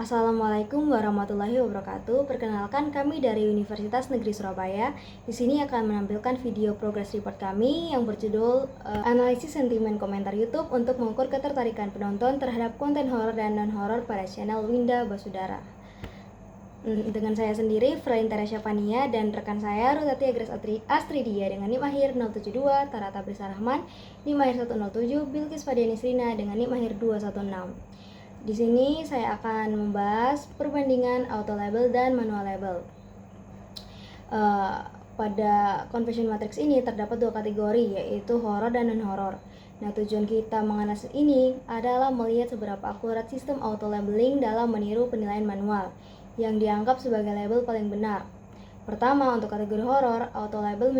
Assalamualaikum warahmatullahi wabarakatuh. Perkenalkan, kami dari Universitas Negeri Surabaya. Di sini akan menampilkan video progress report kami yang berjudul Analisis Sentimen Komentar YouTube untuk mengukur ketertarikan penonton terhadap konten horor dan non-horor pada channel Winda Basudara. Dengan saya sendiri, Frelin Teresya Pania, dan rekan saya Rutati Agres Astridia dengan NIM akhir 072, Tarata Brisa Rahman, NIM akhir 107, Bilkis Fadiani Srina dengan NIM akhir 216. Di sini saya akan membahas perbandingan auto label dan manual label. Pada conversion matrix ini terdapat dua kategori, yaitu horor dan non-horor. Nah, tujuan kita menganalisis ini adalah melihat seberapa akurat sistem auto labeling dalam meniru penilaian manual yang dianggap sebagai label paling benar. Pertama, untuk kategori horor, auto label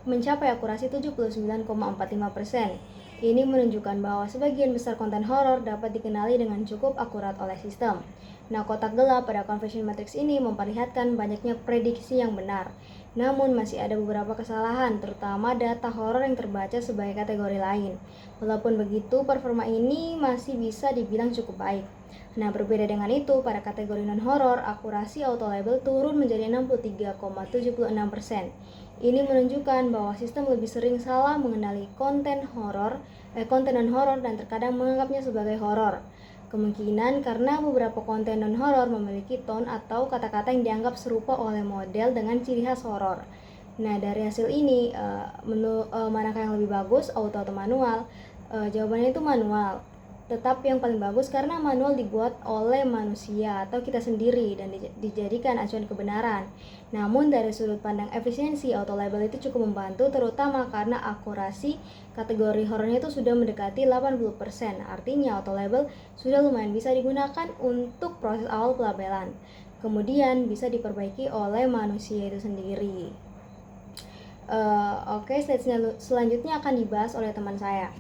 mencapai akurasi 79,45%. Ini menunjukkan bahwa sebagian besar konten horor dapat dikenali dengan cukup akurat oleh sistem. Nah, kotak gelap pada conversion matrix ini memperlihatkan banyaknya prediksi yang benar. Namun masih ada beberapa kesalahan, terutama data horor yang terbaca sebagai kategori lain. Walaupun begitu, performa ini masih bisa dibilang cukup baik. Nah, berbeda dengan itu, pada kategori non-horor, akurasi auto label turun menjadi 63,76%. Ini menunjukkan bahwa sistem lebih sering salah mengenali konten non-horor dan terkadang menganggapnya sebagai horor. Kemungkinan karena beberapa konten non-horor memiliki tone atau kata-kata yang dianggap serupa oleh model dengan ciri khas horor. Nah, dari hasil ini, manakah yang lebih bagus, auto atau manual? Jawabannya itu manual. Tetapi yang paling bagus karena manual dibuat oleh manusia atau kita sendiri dan dijadikan acuan kebenaran. Namun dari sudut pandang efisiensi, auto label itu cukup membantu, terutama karena akurasi kategori horornya itu sudah mendekati 80%. Artinya auto label sudah lumayan bisa digunakan untuk proses awal pelabelan. Kemudian bisa diperbaiki oleh manusia itu sendiri. Oke, slide selanjutnya akan dibahas oleh teman saya.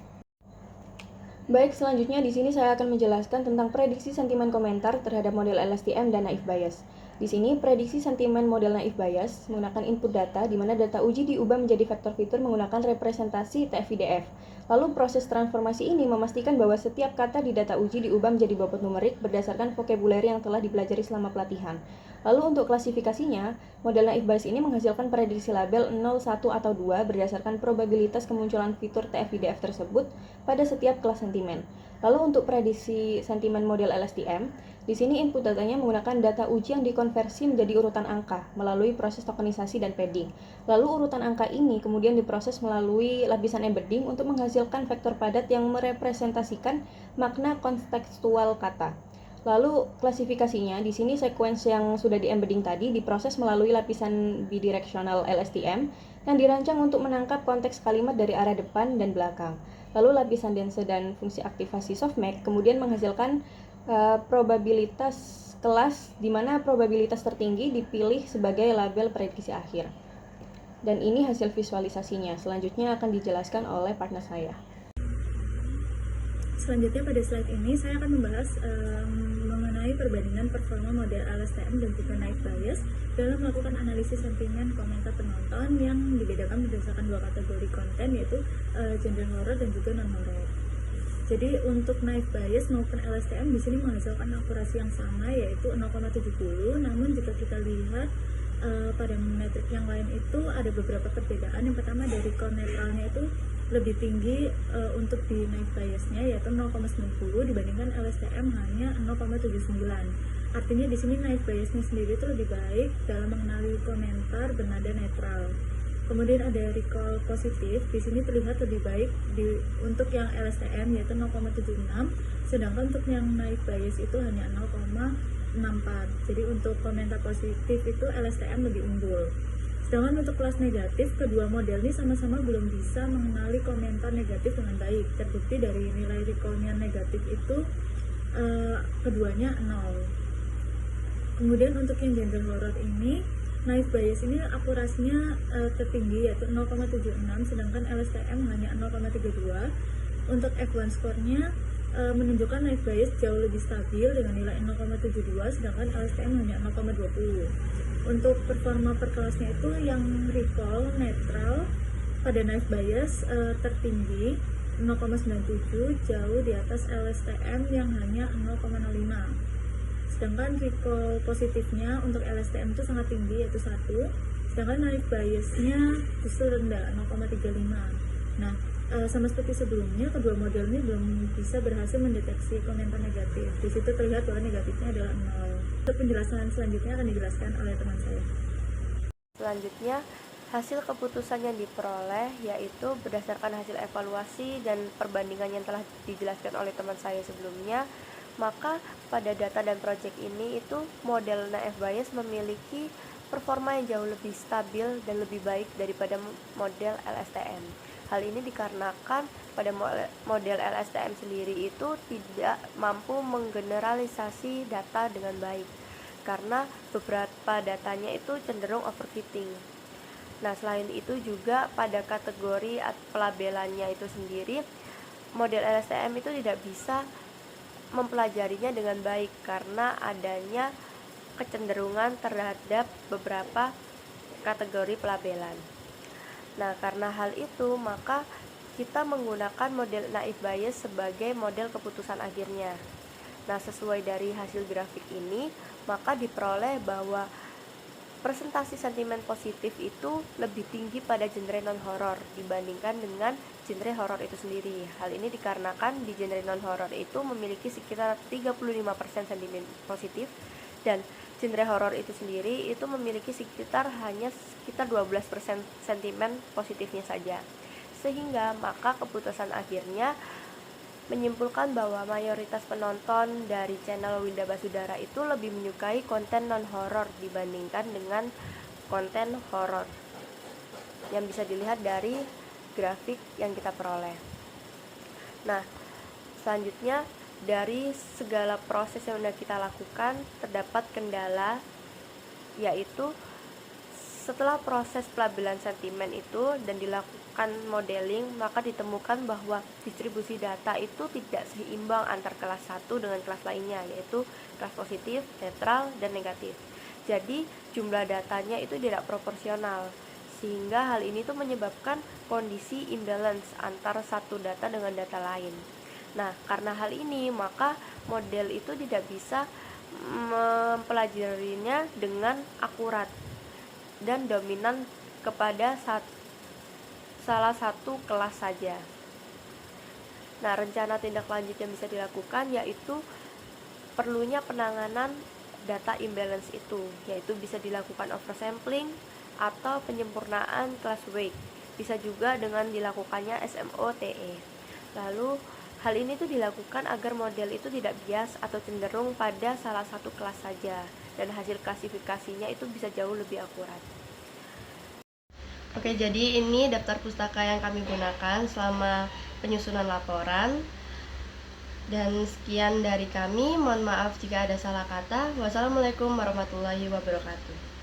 Baik, selanjutnya di sini saya akan menjelaskan tentang prediksi sentimen komentar terhadap model LSTM dan naive Bayes. Di sini, prediksi sentimen model naive Bayes menggunakan input data di mana data uji diubah menjadi vektor fitur menggunakan representasi TF-IDF. Lalu proses transformasi ini memastikan bahwa setiap kata di data uji diubah menjadi bobot numerik berdasarkan vocabulary yang telah dipelajari selama pelatihan. Lalu untuk klasifikasinya, model naive Bayes ini menghasilkan prediksi label 0, 1, atau 2 berdasarkan probabilitas kemunculan fitur TF-IDF tersebut pada setiap kelas sentimen. Lalu untuk prediksi sentimen model LSTM, di sini input datanya menggunakan data uji yang dikonversi menjadi urutan angka melalui proses tokenisasi dan padding. Lalu urutan angka ini kemudian diproses melalui lapisan embedding untuk menghasilkan vektor padat yang merepresentasikan makna kontekstual kata. Lalu klasifikasinya, di sini sequence yang sudah di-embedding tadi diproses melalui lapisan bidirectional LSTM yang dirancang untuk menangkap konteks kalimat dari arah depan dan belakang. Lalu lapisan dense dan fungsi aktivasi softmax kemudian menghasilkan probabilitas kelas di mana probabilitas tertinggi dipilih sebagai label prediksi akhir. Dan ini hasil visualisasinya. Selanjutnya akan dijelaskan oleh partner saya. Selanjutnya pada slide ini saya akan membahas mengenai perbandingan performa model LSTM dan juga naive Bayes dalam melakukan analisis sentimen komentar penonton yang dibedakan berdasarkan dua kategori konten, yaitu genre horror dan juga non-horror. Jadi untuk naive Bayes maupun LSTM di sini menghasilkan akurasi yang sama, yaitu 0,70. Namun jika kita lihat pada metrik yang lain itu ada beberapa perbedaan. Yang pertama, dari recall netralnya itu lebih tinggi untuk di naive Bayesnya, yaitu 0,90 dibandingkan LSTM hanya 0,79. Artinya di sini naive Bayesnya sendiri itu lebih baik dalam mengenali komentar bernada netral. Kemudian ada recall positif, di sini terlihat lebih baik untuk yang LSTM yaitu 0,76, sedangkan untuk yang naive Bayes itu hanya 0,64. Jadi untuk komentar positif itu LSTM lebih unggul. Sedangkan untuk kelas negatif, kedua model ini sama-sama belum bisa mengenali komentar negatif dengan baik. Terbukti dari nilai recall-nya negatif itu keduanya 0. Kemudian untuk yang genre horror ini, naive Bayes ini akurasinya tertinggi yaitu 0,76, sedangkan LSTM hanya 0,32. Untuk F1 score-nya menunjukkan naive Bayes jauh lebih stabil dengan nilai 0,72, sedangkan LSTM hanya 0,20. Untuk performa per kelasnya itu yang recall netral pada naive Bayes tertinggi 0,97, jauh di atas LSTM yang hanya 0,05. Sedangkan recall positifnya untuk LSTM itu sangat tinggi, yaitu 1. Sedangkan naive biasnya justru rendah, 0,35. Nah, sama seperti sebelumnya, kedua model ini belum bisa berhasil mendeteksi komentar negatif. Di situ terlihat bahwa negatifnya adalah 0. Untuk penjelasan selanjutnya akan dijelaskan oleh teman saya. Selanjutnya, hasil keputusan yang diperoleh yaitu berdasarkan hasil evaluasi dan perbandingan yang telah dijelaskan oleh teman saya sebelumnya, maka pada data dan proyek ini itu model naive Bayes memiliki performa yang jauh lebih stabil dan lebih baik daripada model LSTM. Hal ini dikarenakan pada model LSTM sendiri itu tidak mampu menggeneralisasi data dengan baik karena beberapa datanya itu cenderung overfitting. Nah, selain itu juga pada kategori pelabelannya itu sendiri, model LSTM itu tidak bisa mempelajarinya dengan baik karena adanya kecenderungan terhadap beberapa kategori pelabelan. Nah, karena hal itu, maka kita menggunakan model naive Bayes sebagai model keputusan akhirnya. Nah, sesuai dari hasil grafik ini, maka diperoleh bahwa presentasi sentimen positif itu lebih tinggi pada genre non-horor dibandingkan dengan genre horor itu sendiri. Hal ini dikarenakan di genre non-horor itu memiliki sekitar 35% sentimen positif, dan genre horor itu sendiri itu memiliki sekitar 12% sentimen positifnya saja. Sehingga maka keputusan akhirnya menyimpulkan bahwa mayoritas penonton dari channel Winda Basudara itu lebih menyukai konten non-horor dibandingkan dengan konten horor, yang bisa dilihat dari grafik yang kita peroleh. Nah, selanjutnya dari segala proses yang sudah kita lakukan terdapat kendala, yaitu setelah proses pelabelan sentimen itu dan dilakukan modeling, maka ditemukan bahwa distribusi data itu tidak seimbang antar kelas 1 dengan kelas lainnya, yaitu kelas positif, netral, dan negatif. Jadi jumlah datanya itu tidak proporsional, sehingga hal ini tuh menyebabkan kondisi imbalance antara satu data dengan data lain. Nah, karena hal ini maka model itu tidak bisa mempelajarinya dengan akurat dan dominan kepada salah satu kelas saja. Nah, rencana tindak lanjut yang bisa dilakukan yaitu perlunya penanganan data imbalance itu, yaitu bisa dilakukan oversampling atau penyempurnaan class weight. Bisa juga dengan dilakukannya SMOTE. Lalu hal ini tuh dilakukan agar model itu tidak bias atau cenderung pada salah satu kelas saja, dan hasil klasifikasinya itu bisa jauh lebih akurat. Oke, jadi ini daftar pustaka yang kami gunakan selama penyusunan laporan. Dan sekian dari kami, mohon maaf jika ada salah kata. Wassalamualaikum warahmatullahi wabarakatuh.